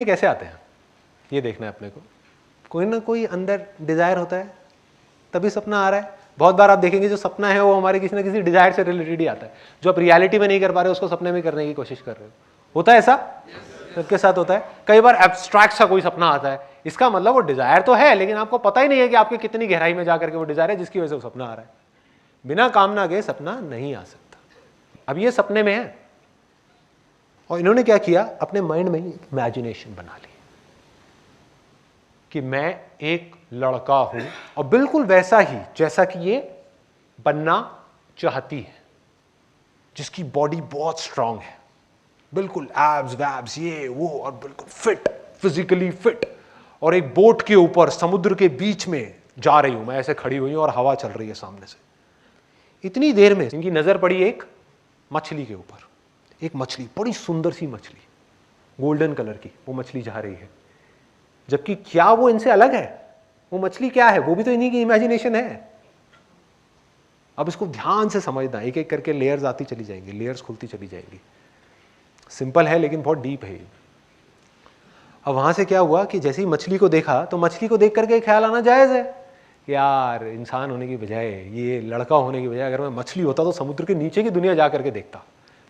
कैसे आते हैं ये देखना है अपने को। कोई ना कोई अंदर डिजायर होता है तभी सपना आ रहा है। बहुत बार आप देखेंगे जो सपना है वो हमारे किसी ना किसी डिजायर से रिलेटेड ही आता है। जो आप रियलिटी में नहीं कर पा रहे हो उसको सपने में करने की कोशिश कर रहे हो। होता है ऐसा? सबके साथ होता है। कई बार एब्स्ट्रैक्ट सा कोई सपना आता है, इसका मतलब वो डिजायर तो है लेकिन आपको पता ही नहीं है कि आपके कितनी गहराई में जाकर के वो डिजायर है जिसकी वजह से वो सपना आ रहा है। बिना कामना के सपना नहीं आ सकता। अब ये सपने में है और इन्होंने क्या किया, अपने माइंड में ही इमेजिनेशन बना ली कि मैं एक लड़का हूं और बिल्कुल वैसा ही जैसा कि ये बनना चाहती है, जिसकी बॉडी बहुत स्ट्रांग है, बिल्कुल एब्स वैब्स ये वो और बिल्कुल फिट, फिजिकली फिट, और एक बोट के ऊपर समुद्र के बीच में जा रही हूं मैं, ऐसे खड़ी हुई हूं और हवा चल रही है सामने से। इतनी देर में इनकी नजर पड़ी एक मछली के ऊपर। एक मछली, बड़ी सुंदर सी मछली, गोल्डन कलर की, वो मछली जा रही है। जबकि क्या वो इनसे अलग है? वो मछली क्या है? वो भी तो इन्हीं की इमेजिनेशन है। अब इसको ध्यान से समझना, एक एक करके लेयर्स आती चली जाएंगी, लेयर्स खुलती चली जाएंगी। सिंपल है लेकिन बहुत डीप है। अब वहां से क्या हुआ कि जैसे ही मछली को देखा तो मछली को देख करके ख्याल आना जायज है कि यार इंसान होने की बजाय, ये लड़का होने की बजाय अगर मैं मछली होता तो समुद्र के नीचे की दुनिया जा करके देखता,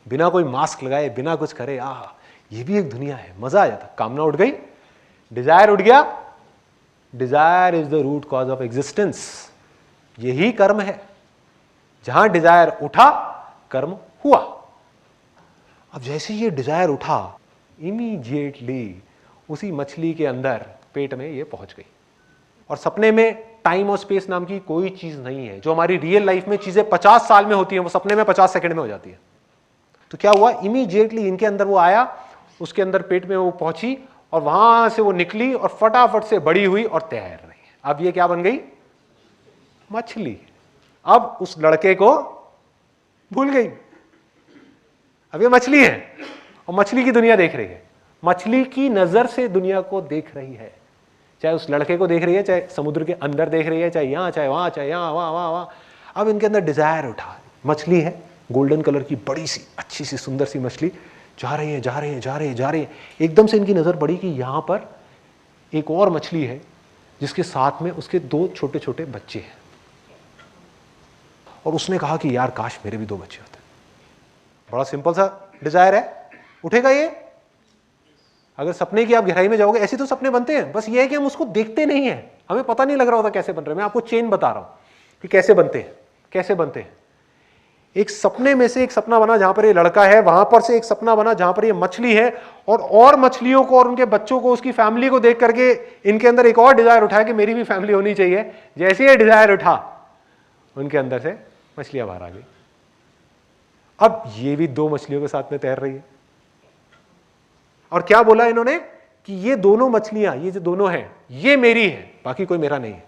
बिना कोई मास्क लगाए, बिना कुछ करे। आह, ये भी एक दुनिया है, मजा आ जाता। कामना उठ गई, डिजायर उठ गया। Desire is the root cause of existence. यही कर्म है। जहां डिजायर उठा कर्म हुआ। अब जैसे ये डिजायर उठा, इमीडिएटली उसी मछली के अंदर पेट में ये पहुंच गई। और सपने में टाइम और स्पेस नाम की कोई चीज नहीं है। जो हमारी रियल लाइफ में चीजें 50 साल में होती हैं वो सपने में 50 सेकंड में हो जाती है। तो क्या हुआ, इमीडिएटली इनके अंदर वो आया, उसके अंदर पेट में वो पहुंची और वहां से वो निकली और फटाफट से बड़ी हुई और तैर रही है। अब ये क्या बन गई? मछली। अब उस लड़के को भूल गई। अब ये मछली है और मछली की दुनिया देख रही है, मछली की नजर से दुनिया को देख रही है। चाहे उस लड़के को देख रही है, चाहे समुद्र के अंदर देख रही है, चाहे यहां, चाहे वहां, चाहे यहां, वहां, वहां, वहां। अब इनके अंदर डिजायर उठा। मछली है, गोल्डन कलर की, बड़ी सी, अच्छी सी, सुंदर सी मछली जा रही है, जा रही है, जा रही है, जा रही है। एकदम से इनकी नजर पड़ी कि यहां पर एक और मछली है जिसके साथ में उसके 2 छोटे छोटे बच्चे हैं। और उसने कहा कि यार काश मेरे भी 2 बच्चे होते। बड़ा सिंपल सा डिजायर है, उठेगा ये। अगर सपने की आप गहराई में जाओगे, ऐसे तो सपने बनते हैं, बस ये है कि हम उसको देखते नहीं है, हमें पता नहीं लग रहा होता कैसे बन रहे हैं। मैं आपको चेन बता रहा हूं कि कैसे बनते हैं, कैसे बनते हैं। एक सपने में से एक सपना बना जहां पर ये लड़का है, वहां पर से एक सपना बना जहां पर ये मछली है, और मछलियों को और उनके बच्चों को, उसकी फैमिली को देख करके इनके अंदर एक और डिजायर उठा कि मेरी भी फैमिली होनी चाहिए। जैसे ये डिजायर उठा, उनके अंदर से मछलियां बाहर आ गई। अब ये भी 2 मछलियों के साथ में तैर रही है। और क्या बोला इन्होंने कि ये दोनों मछलियां, ये जो दोनों हैं, ये मेरी है, बाकी कोई मेरा नहीं है।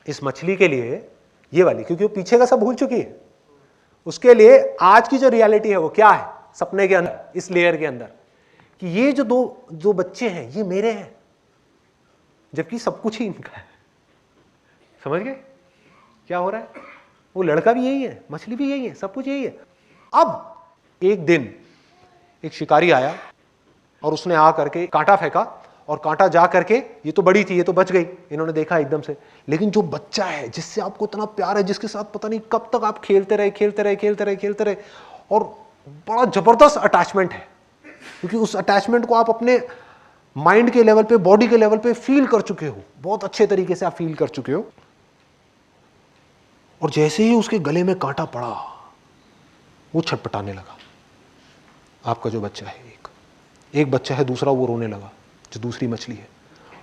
इस मछली के लिए ये वाली, क्योंकि वो पीछे का सब भूल चुकी है, उसके लिए आज की जो रियलिटी है वो क्या है, सपने के अंदर, इस लेयर के अंदर, कि ये जो बच्चे हैं ये मेरे हैं, जबकि सब कुछ ही इनका है। समझ गए क्या हो रहा है? वो लड़का भी यही है, मछली भी यही है, सब कुछ यही है। अब एक दिन एक शिकारी आया और उसने आ करके कांटा फेंका, और कांटा जा करके, ये तो बड़ी थी, ये तो बच गई, इन्होंने देखा एकदम से। लेकिन जो बच्चा है, जिससे आपको इतना प्यार है, जिसके साथ पता नहीं कब तक आप खेलते रहे, खेलते रहे, खेलते रहे, खेलते रहे, और बड़ा जबरदस्त अटैचमेंट है, क्योंकि उस अटैचमेंट को आप अपने माइंड के लेवल पे, बॉडी के लेवल पे फील कर चुके हो, बहुत अच्छे तरीके से आप फील कर चुके हो। और जैसे ही उसके गले में कांटा पड़ा, वो छटपटाने लगा। आपका जो बच्चा है, एक बच्चा है, दूसरा वो रोने लगा, जो दूसरी मछली है,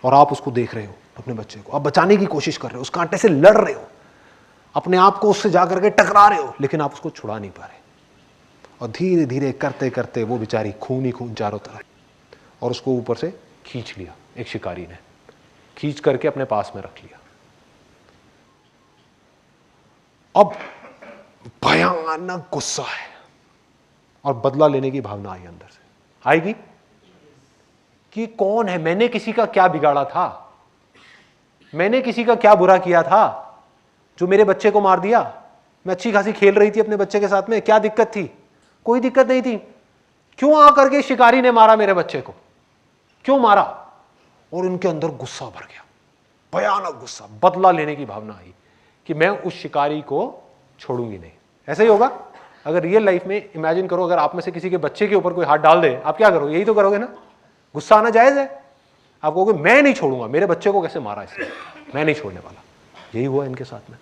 और आप उसको देख रहे हो, अपने बच्चे को आप बचाने की कोशिश कर रहे हो, उस कांटे से लड़ रहे हो, अपने आप को उससे जाकर के टकरा रहे हो, लेकिन आप उसको छुड़ा नहीं पा रहे। और धीरे धीरे करते करते वो बेचारी खून ही खून चारों तरफ, और उसको ऊपर से खींच लिया, एक शिकारी ने खींच करके अपने पास में रख लिया। अब भयानक गुस्सा है और बदला लेने की भावना आई अंदर से, आएगी कि कौन है, मैंने किसी का क्या बिगाड़ा था, मैंने किसी का क्या बुरा किया था जो मेरे बच्चे को मार दिया। मैं अच्छी खासी खेल रही थी अपने बच्चे के साथ में, क्या दिक्कत थी? कोई दिक्कत नहीं थी। क्यों आकर के शिकारी ने मारा मेरे बच्चे को? क्यों मारा? और इनके अंदर गुस्सा भर गया, भयानक गुस्सा, बदला लेने की भावना आई कि मैं उस शिकारी को छोड़ूंगी नहीं। ऐसा ही होगा अगर रियल लाइफ में इमेजिन करो, अगर आप में से किसी के बच्चे के ऊपर कोई हाथ डाल दे, आप क्या करोगे? यही तो करोगे ना। गुस्सा आना जायज है। आप कहोगे मैं नहीं छोड़ूंगा, मेरे बच्चे को कैसे मारा इसने, मैं नहीं छोड़ने वाला। यही हुआ इनके साथ में।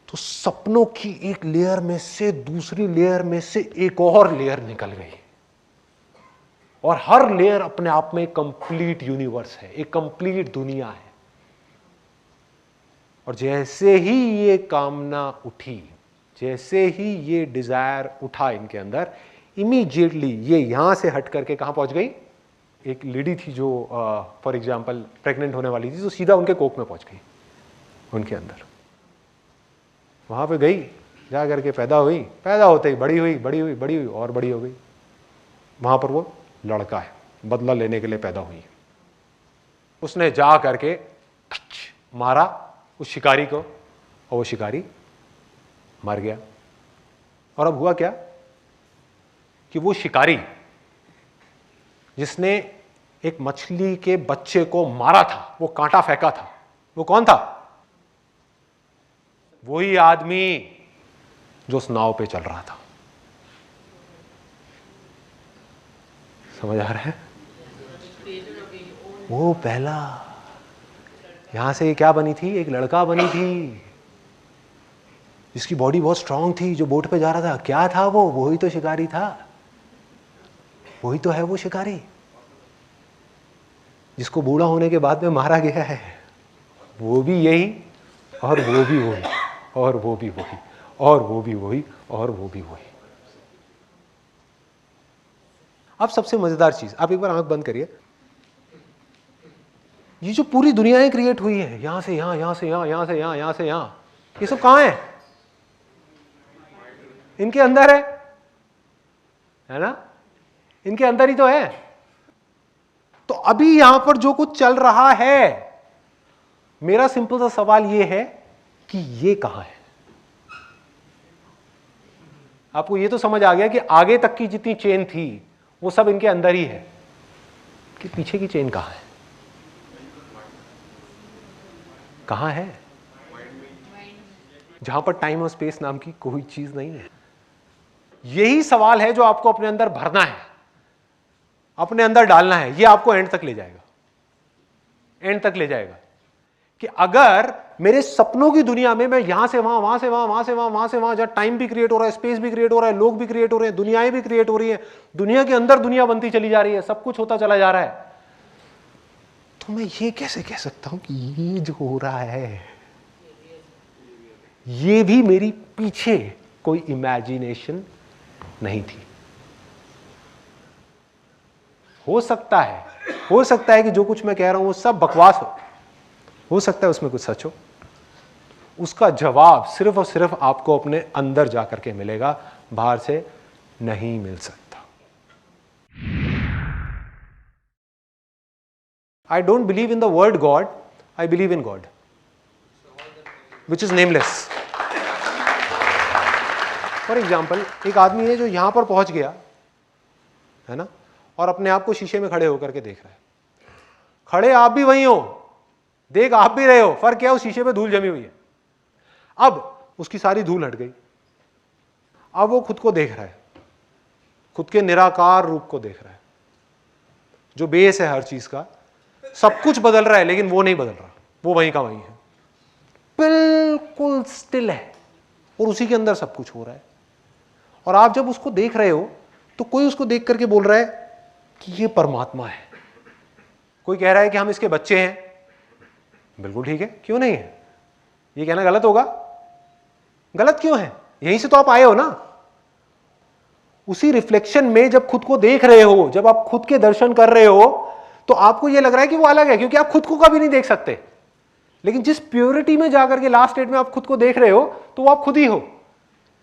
तो सपनों की एक लेयर में से दूसरी लेयर में से एक और लेयर निकल गई, और हर लेयर अपने आप में कंप्लीट यूनिवर्स है, एक कंप्लीट दुनिया है। और जैसे ही ये कामना उठी, जैसे ही ये डिजायर उठा इनके अंदर, इमीडिएटली ये यहां से हट करके कहां पहुंच गई? एक लेडी थी जो फॉर एग्जांपल प्रेग्नेंट होने वाली थी, तो सीधा उनके कोख में पहुंच गई, उनके अंदर वहां पे गई, जा करके पैदा हुई, पैदा होते ही बड़ी हुई, बड़ी हुई, बड़ी हुई और बड़ी हो गई। वहां पर वो लड़का है, बदला लेने के लिए पैदा हुई। उसने जा करके मारा उस शिकारी को, और वो शिकारी मर गया। और अब हुआ क्या कि वो शिकारी जिसने एक मछली के बच्चे को मारा था, वो कांटा फेंका था, वो कौन था? वही आदमी जो उस नाव पे चल रहा था। समझ आ रहा है? वो पहला, यहां से क्या बनी थी? एक लड़का बनी थी जिसकी बॉडी बहुत स्ट्रांग थी, जो बोट पे जा रहा था। क्या था वो? वही तो शिकारी था, वही तो है वो शिकारी जिसको बूढ़ा होने के बाद में मारा गया है। वो भी यही, और वो भी वही, और वो भी वही, और वो भी वही, और वो भी वही। अब सबसे मजेदार चीज, आप एक बार आंख बंद करिए। ये जो पूरी दुनियाएं क्रिएट हुई है, यहां से यहां, यहां से यहां, यहां से यहां, यहां से यहां, ये सब कहां है? इनके अंदर है ना? इनके अंदर ही तो है। तो अभी यहां पर जो कुछ चल रहा है, मेरा सिंपल सा सवाल यह है कि ये कहां है? आपको ये तो समझ आ गया कि आगे तक की जितनी चेन थी वो सब इनके अंदर ही है, कि पीछे की चेन कहां है? कहां है? जहां पर टाइम और स्पेस नाम की कोई चीज नहीं है। यही सवाल है जो आपको अपने अंदर भरना है, अपने अंदर डालना है। ये आपको एंड तक ले जाएगा, एंड तक ले जाएगा कि अगर मेरे सपनों की दुनिया में मैं यहां से वहां, वहां से वहां, वहां से वहां, वहां से वहां, जहां टाइम भी क्रिएट हो रहा है, स्पेस भी क्रिएट हो रहा है, लोग भी क्रिएट हो रहे हैं, दुनियाएं भी क्रिएट हो रही है, दुनिया के अंदर दुनिया बनती चली जा रही है, सब कुछ होता चला जा रहा है, तो मैं ये कैसे कह सकता हूं कि ये जो हो रहा है ये भी मेरी पीछे कोई इमेजिनेशन नहीं थी? हो सकता है कि जो कुछ मैं कह रहा हूं वो सब बकवास हो सकता है उसमें कुछ सच हो। उसका जवाब सिर्फ और सिर्फ आपको अपने अंदर जाकर के मिलेगा, बाहर से नहीं मिल सकता। I don't believe in the word God, I believe in God, which is nameless. For example, एक आदमी है जो यहां पर पहुंच गया है ना, और अपने आप को शीशे में खड़े होकर के देख रहा है। खड़े आप भी वहीं हो, देख आप भी रहे हो, फर्क क्या है? उस शीशे पे धूल जमी हुई है। अब उसकी सारी धूल हट गई, अब वो खुद को देख रहा है, खुद के निराकार रूप को देख रहा है, जो बेस है हर चीज का। सब कुछ बदल रहा है लेकिन वो नहीं बदल रहा, वो वहीं का वहीं है, बिल्कुल स्टिल है, और उसी के अंदर सब कुछ हो रहा है। और आप जब उसको देख रहे हो तो कोई उसको देख करके बोल रहा है कि ये परमात्मा है, कोई कह रहा है कि हम इसके बच्चे हैं। बिल्कुल ठीक है, क्यों नहीं है? ये कहना गलत होगा? गलत क्यों है? यहीं से तो आप आए हो ना। उसी रिफ्लेक्शन में जब खुद को देख रहे हो, जब आप खुद के दर्शन कर रहे हो, तो आपको यह लग रहा है कि वो अलग है, क्योंकि आप खुद को कभी नहीं देख सकते। लेकिन जिस प्योरिटी में जाकर के लास्ट स्टेट में आप खुद को देख रहे हो, तो वो आप खुद ही हो।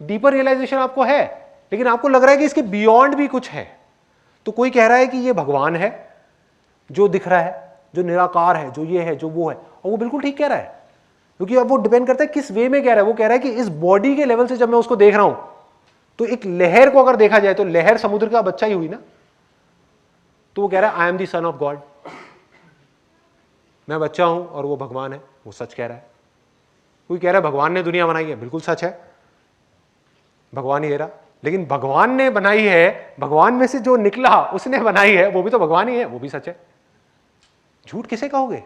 डीपर रियलाइजेशन आपको है, लेकिन आपको लग रहा है कि इसके बियॉन्ड भी कुछ है। तो कोई कह रहा है कि ये भगवान है जो दिख रहा है, जो निराकार है, जो ये है, जो वो है, और वो बिल्कुल ठीक कह रहा है, क्योंकि अब वो डिपेंड करता है किस वे में कह रहा है। वो कह रहा है कि इस बॉडी के लेवल से जब मैं उसको देख रहा हूं, तो एक लहर को अगर देखा जाए तो लहर समुद्र का बच्चा ही हुई ना। तो वो कह रहा है I am the son of God, मैं बच्चा हूं और वो भगवान है, वो सच कह रहा है। कोई कह रहा है भगवान ने दुनिया बनाई है, बिल्कुल सच है, भगवान ही कह रहा, लेकिन भगवान ने बनाई है, भगवान में से जो निकला उसने बनाई है, वो भी तो भगवान ही है, वो भी सच है। झूठ किसे कहोगे?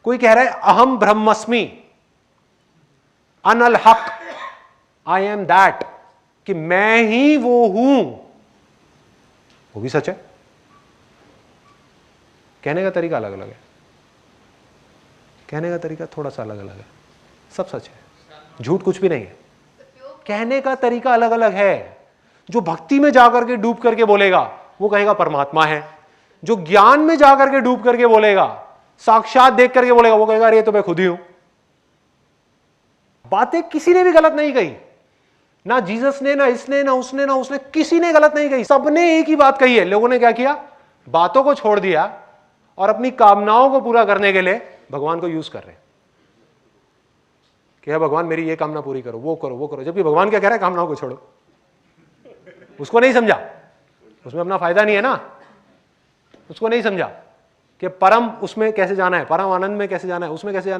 कोई कह रहा है अहम ब्रह्मस्मि, अनल हक, आई एम दैट, कि मैं ही वो हूं, वो भी सच है। कहने का तरीका अलग अलग है, कहने का तरीका थोड़ा सा अलग अलग है, सब सच है, झूठ कुछ भी नहीं है। कहने का तरीका अलग अलग है। जो भक्ति में जाकर के डूब करके बोलेगा वो कहेगा परमात्मा है, जो ज्ञान में जाकर के डूब करके बोलेगा, साक्षात देख करके बोलेगा, वो कहेगा अरे तो मैं खुद ही हूं। बातें किसी ने भी गलत नहीं कही, ना जीसस ने, ना इसने, ना उसने, ना उसने, किसी ने गलत नहीं कही, सबने एक ही बात कही है। लोगों ने क्या किया? बातों को छोड़ दिया और अपनी कामनाओं को पूरा करने के लिए भगवान को यूज कर रहे हैं कि भगवान मेरी ये कामना पूरी करो, वो करो, वो करो, जबकि भगवान क्या कह रहा है? कामनाओं को छोड़ो। उसको नहीं समझा, उसमें अपना फायदा नहीं है ना, उसको नहीं समझा कि परम उसमें कैसे जाना है, परम आनंद में कैसे जाना है, उसमें कैसे जाना है।